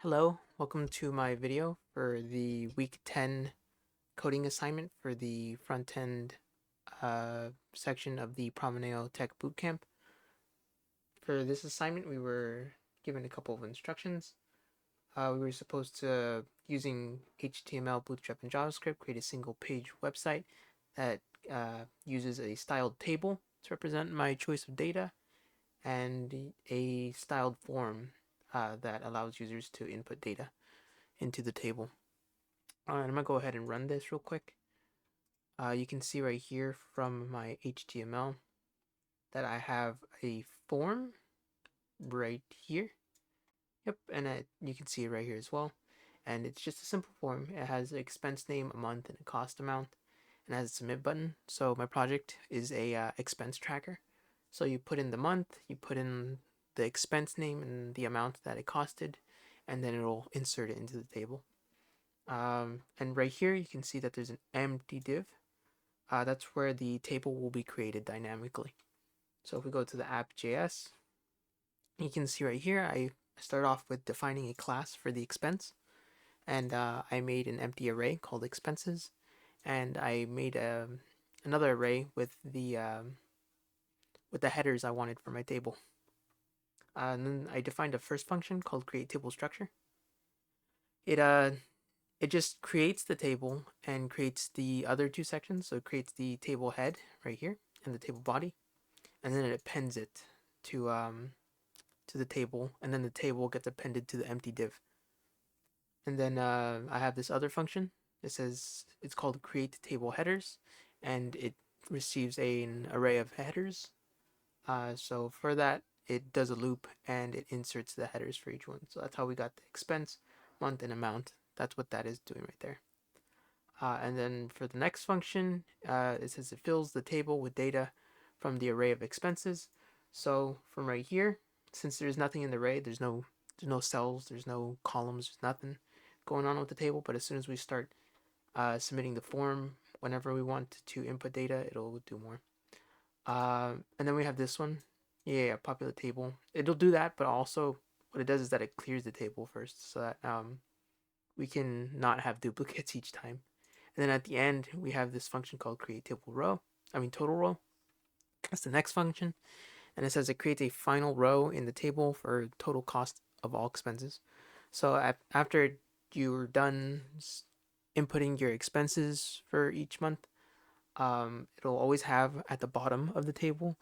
Hello, welcome to my video for the week 10 coding assignment for the front end section of the Promineo Tech Bootcamp. For this assignment, we were given a couple of instructions. We were supposed to, using HTML, Bootstrap, and JavaScript, create a single page website that uses a styled table to represent my choice of data and a styled form that allows users to input data into the table. I'm gonna go ahead and run this real quick. You can see right here from my HTML that I have a form right here. Yep, and you can see it right here as well. And it's just a simple form. It has an expense name, a month, and a cost amount, and has a submit button. So my project is a expense tracker. So you put in the month, you put in the expense name and the amount that it costed, and then it'll insert it into the table. And right here you can see that there's an empty div. That's where the table will be created dynamically. So if we go to the app.js, you can see right here I start off with defining a class for the expense, and I made an empty array called expenses, and I made another array with the headers I wanted for my table. And then I defined a first function called create table structure. It just creates the table and creates the other two sections. So it creates the table head right here and the table body, and then it appends it to the table, and then the table gets appended to the empty div. And then I have this other function. It's called create table headers, and it receives an array of headers. So for that, it does a loop and it inserts the headers for each one. So that's how we got the expense, month, and amount. That's what that is doing right there. And then for the next function, it says it fills the table with data from the array of expenses. So from right here, since there's nothing in the array, there's no cells, there's no columns, there's nothing going on with the table. But as soon as we start submitting the form, whenever we want to input data, it'll do more. And then we have this one. Yeah, populate table. It'll do that, but also what it does is that it clears the table first, so that we can not have duplicates each time. And then at the end, we have this function called create total row. That's the next function. And it says it creates a final row in the table for total cost of all expenses. So after you're done inputting your expenses for each month, it'll always have at the bottom of the table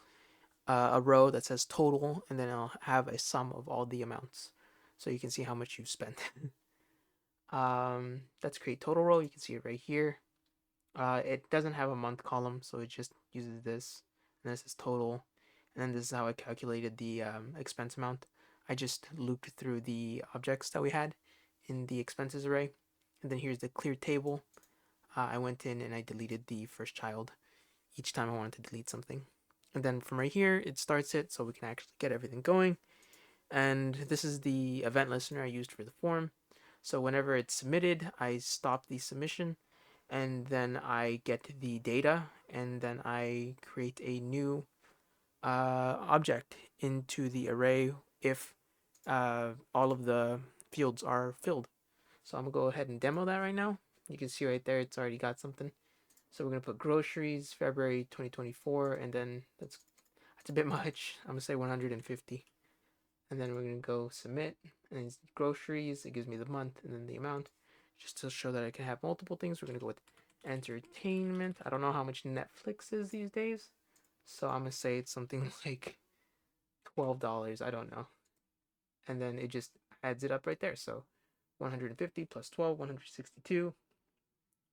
a row that says total, and then it'll have a sum of all the amounts. So you can see how much you've spent. That's create total row. You can see it right here. It doesn't have a month column, so it just uses this, and this is total, and then this is how I calculated the expense amount. I just looped through the objects that we had in the expenses array, and then here's the clear table. I went in and I deleted the first child each time I wanted to delete something, and then from right here it starts it so we can actually get everything going. And this is the event listener I used for the form. So whenever it's submitted, I stop the submission, and then I get the data, and then I create a new object into the array if all of the fields are filled. So I'm gonna go ahead and demo that right now. You can see right there, it's already got something. So we're gonna put groceries, February 2024, and then that's a bit much. I'm gonna say 150. And then we're gonna go submit, and it's groceries. It gives me the month and then the amount, just to show that I can have multiple things. We're gonna go with entertainment. I don't know how much Netflix is these days, so I'm gonna say it's something like $12. I don't know, and then it just adds it up right there. So 150 plus 12, 162.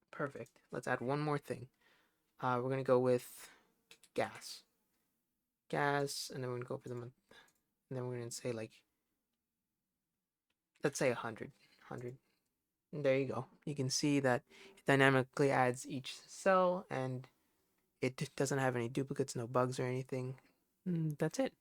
Perfect. Let's add one more thing. We're gonna go with gas, and then we're gonna go for the month, and then we're gonna say like, let's say 100. And there you go. You can see that it dynamically adds each cell, and it doesn't have any duplicates, no bugs or anything. That's it.